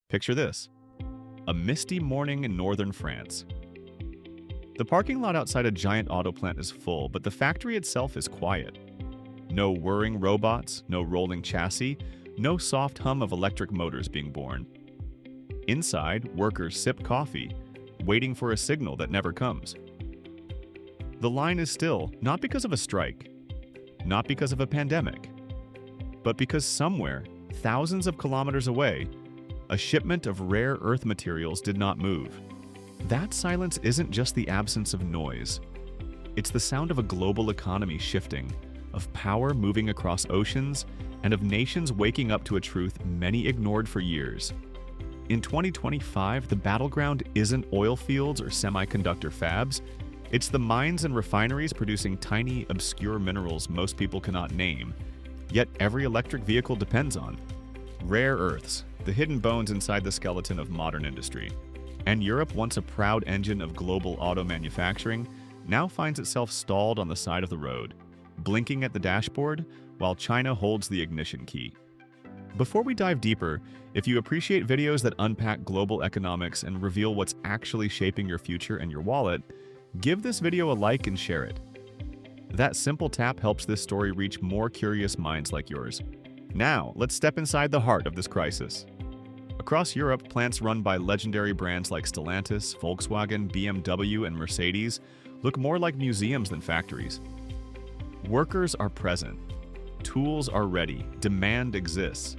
Picture this: a misty morning in northern France. The parking lot outside a giant auto plant is full, but the factory itself is quiet. No whirring robots, no rolling chassis, no soft hum of electric motors being born. Inside, workers sip coffee, waiting for a signal that never comes. The line is still, not because of a strike, not because of a pandemic, but because somewhere, thousands of kilometers away, a shipment of rare earth materials did not move. That silence isn't just the absence of noise. It's the sound of a global economy shifting, of power moving across oceans, and of nations waking up to a truth many ignored for years. In 2025, the battleground isn't oil fields or semiconductor fabs. It's the mines and refineries producing tiny, obscure minerals most people cannot name, yet every electric vehicle depends on. Rare earths, the hidden bones inside the skeleton of modern industry. And Europe, once a proud engine of global auto manufacturing, now finds itself stalled on the side of the road, blinking at the dashboard while China holds the ignition key. Before we dive deeper, if you appreciate videos that unpack global economics and reveal what's actually shaping your future and your wallet, give this video a like and share it. That simple tap helps this story reach more curious minds like yours. Now, let's step inside the heart of this crisis. Across Europe, plants run by legendary brands like Stellantis, Volkswagen, BMW, and Mercedes look more like museums than factories. Workers are present. Tools are ready. Demand exists.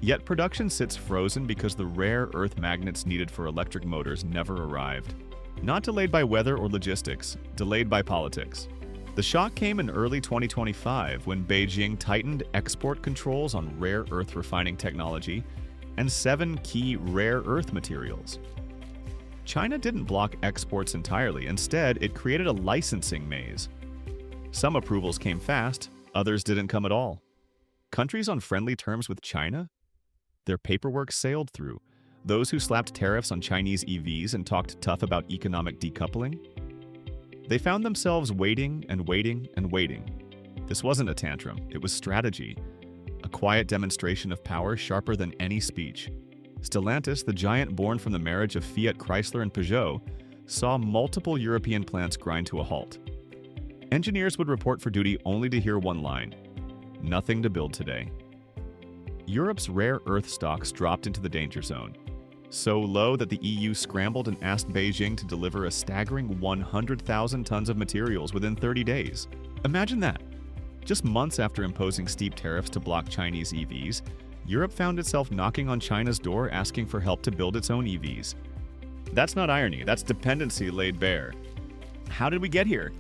Yet production sits frozen because the rare earth magnets needed for electric motors never arrived. Not delayed by weather or logistics, delayed by politics. The shock came in early 2025 when Beijing tightened export controls on rare earth refining technology and 7 key rare earth materials. China didn't block exports entirely. Instead, it created a licensing maze. Some approvals came fast, others didn't come at all. Countries on friendly terms with China? Their paperwork sailed through. Those who slapped tariffs on Chinese EVs and talked tough about economic decoupling? They found themselves waiting and waiting and waiting. This wasn't a tantrum, it was strategy. A quiet demonstration of power sharper than any speech. Stellantis, the giant born from the marriage of Fiat Chrysler and Peugeot, saw multiple European plants grind to a halt. Engineers would report for duty only to hear one line: "Nothing to build today." Europe's rare earth stocks dropped into the danger zone, so low that the EU scrambled and asked Beijing to deliver a staggering 100,000 tons of materials within 30 days. Imagine that! Just months after imposing steep tariffs to block Chinese EVs, Europe found itself knocking on China's door asking for help to build its own EVs. That's not irony, that's dependency laid bare. How did we get here?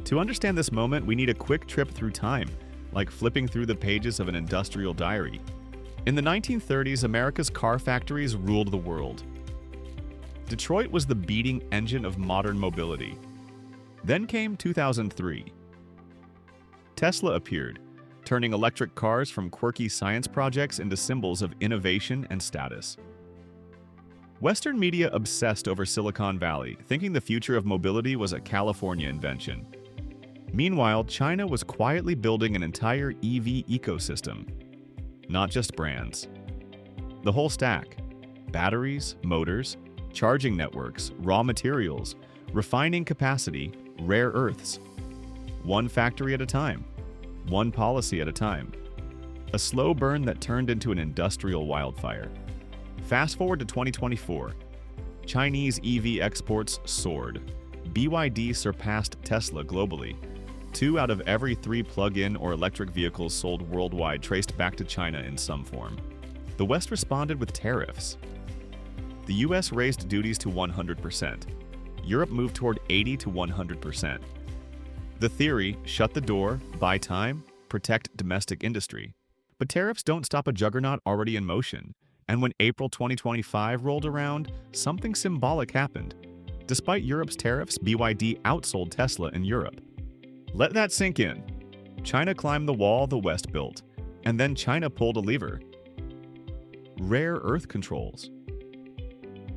To understand this moment, we need a quick trip through time, like flipping through the pages of an industrial diary. In the 1930s, America's car factories ruled the world. Detroit was the beating engine of modern mobility. Then came 2003. Tesla appeared, turning electric cars from quirky science projects into symbols of innovation and status. Western media obsessed over Silicon Valley, thinking the future of mobility was a California invention. Meanwhile, China was quietly building an entire EV ecosystem. Not just brands. The whole stack: batteries, motors, charging networks, raw materials, refining capacity, rare earths. One factory at a time. One policy at a time. A slow burn that turned into an industrial wildfire. Fast forward to 2024. Chinese EV exports soared. BYD surpassed Tesla globally. 2 out of every 3 plug-in or electric vehicles sold worldwide traced back to China in some form. The West responded with tariffs. The US raised duties to 100%. Europe moved toward 80 to 100%. The theory: shut the door, buy time, protect domestic industry. But tariffs don't stop a juggernaut already in motion. And when April 2025 rolled around, something symbolic happened. Despite Europe's tariffs, BYD outsold Tesla in Europe. Let that sink in. China climbed the wall the West built, and then China pulled a lever. Rare earth controls.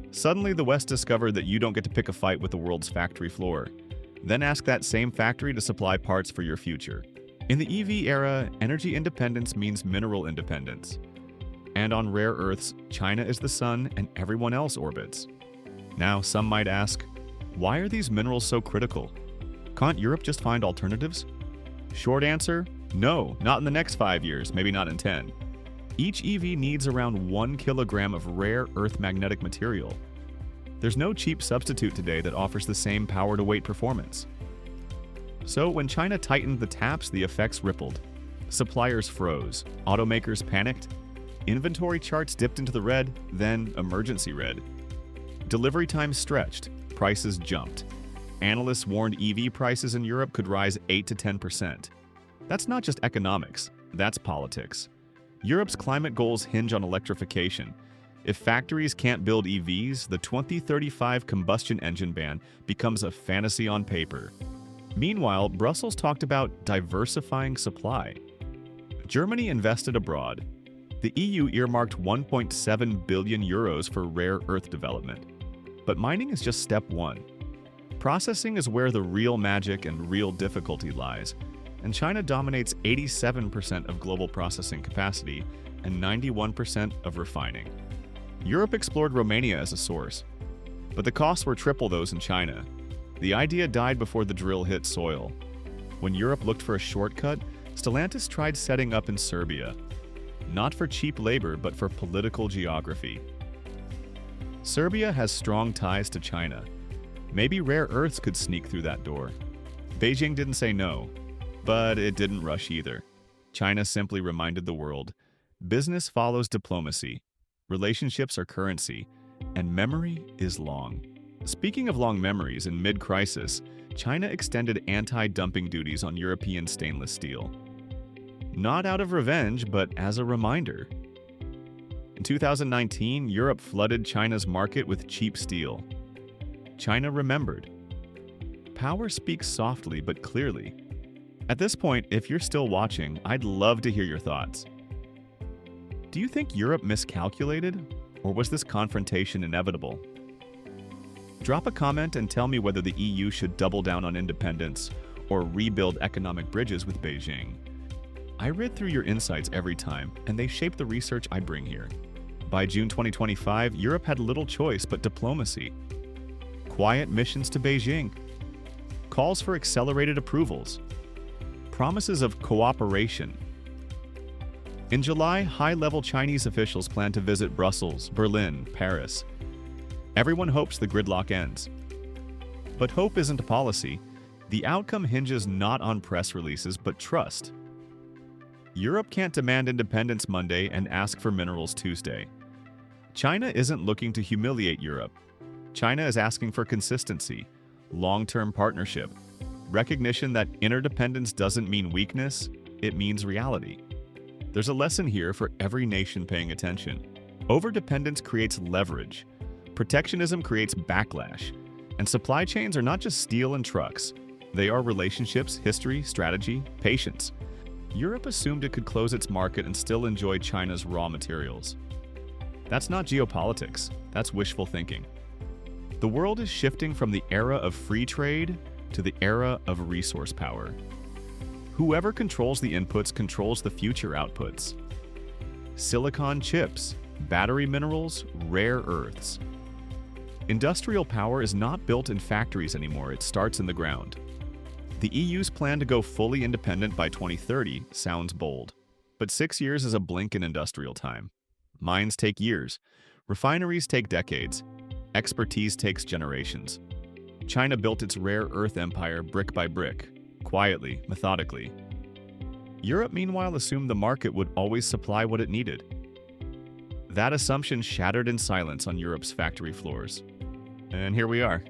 Suddenly, the West discovered that you don't get to pick a fight with the world's factory floor. Then ask that same factory to supply parts for your future. In the EV era, energy independence means mineral independence. And on rare earths, China is the sun and everyone else orbits. Now, some might ask, why are these minerals so critical? Can't Europe just find alternatives? Short answer, no, not in the next 5 years, maybe not in 10. Each EV needs around 1 kilogram of rare earth magnetic material. There's no cheap substitute today that offers the same power-to-weight performance. So when China tightened the taps, the effects rippled. Suppliers froze, automakers panicked, inventory charts dipped into the red, then emergency red. Delivery times stretched, prices jumped. Analysts warned EV prices in Europe could rise 8 to 10%. That's not just economics, that's politics. Europe's climate goals hinge on electrification. If factories can't build EVs, the 2035 combustion engine ban becomes a fantasy on paper. Meanwhile, Brussels talked about diversifying supply. Germany invested abroad. The EU earmarked 1.7 billion euros for rare earth development. But mining is just step one. Processing is where the real magic and real difficulty lies, and China dominates 87% of global processing capacity and 91% of refining. Europe explored Romania as a source, but the costs were triple those in China. The idea died before the drill hit soil. When Europe looked for a shortcut, Stellantis tried setting up in Serbia. Not for cheap labor, but for political geography. Serbia has strong ties to China. Maybe rare earths could sneak through that door. Beijing didn't say no, but it didn't rush either. China simply reminded the world, business follows diplomacy, relationships are currency, and memory is long. Speaking of long memories, in mid-crisis, China extended anti-dumping duties on European stainless steel. Not out of revenge, but as a reminder. In 2019, Europe flooded China's market with cheap steel. China remembered. Power speaks softly but clearly. At this point, if you're still watching, I'd love to hear your thoughts. Do you think Europe miscalculated, or was this confrontation inevitable? Drop a comment and tell me whether the EU should double down on independence or rebuild economic bridges with Beijing. I read through your insights every time, and they shape the research I bring here. By June 2025, Europe had little choice but diplomacy. Quiet missions to Beijing, calls for accelerated approvals, promises of cooperation. In July, high-level Chinese officials plan to visit Brussels, Berlin, Paris. Everyone hopes the gridlock ends. But hope isn't a policy. The outcome hinges not on press releases, but trust. Europe can't demand independence Monday and ask for minerals Tuesday. China isn't looking to humiliate Europe. China is asking for consistency, long-term partnership, recognition that interdependence doesn't mean weakness, it means reality. There's a lesson here for every nation paying attention. Overdependence creates leverage. Protectionism creates backlash. And supply chains are not just steel and trucks. They are relationships, history, strategy, patience. Europe assumed it could close its market and still enjoy China's raw materials. That's not geopolitics, that's wishful thinking. The world is shifting from the era of free trade to the era of resource power. Whoever controls the inputs controls the future outputs. Silicon chips, battery minerals, rare earths. Industrial power is not built in factories anymore, it starts in the ground. The EU's plan to go fully independent by 2030 sounds bold, but 6 years is a blink in industrial time. Mines take years, refineries take decades, expertise takes generations. China built its rare earth empire brick by brick, quietly, methodically. Europe, meanwhile, assumed the market would always supply what it needed. That assumption shattered in silence on Europe's factory floors. And here we are.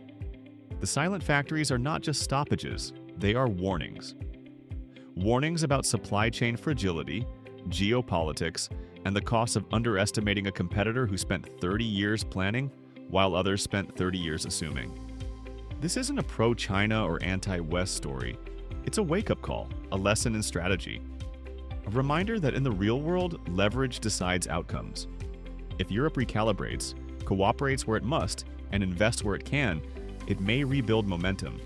The silent factories are not just stoppages, they are warnings. Warnings about supply chain fragility, geopolitics, and the cost of underestimating a competitor who spent 30 years planning while others spent 30 years assuming. This isn't a pro-China or anti-West story. It's a wake-up call, a lesson in strategy. A reminder that in the real world, leverage decides outcomes. If Europe recalibrates, cooperates where it must, and invests where it can, it may rebuild momentum.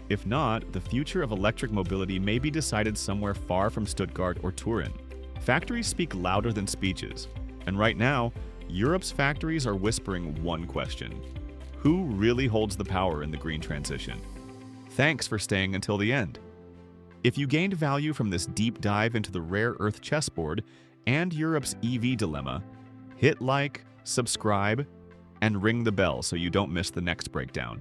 If not, the future of electric mobility may be decided somewhere far from Stuttgart or Turin. Factories speak louder than speeches. And right now, Europe's factories are whispering one question: who really holds the power in the green transition? Thanks for staying until the end. If you gained value from this deep dive into the rare earth chessboard and Europe's EV dilemma, hit like, subscribe, and ring the bell so you don't miss the next breakdown.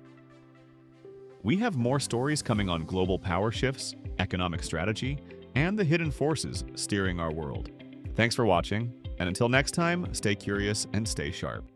We have more stories coming on global power shifts, economic strategy, and the hidden forces steering our world. Thanks for watching, and until next time, stay curious and stay sharp.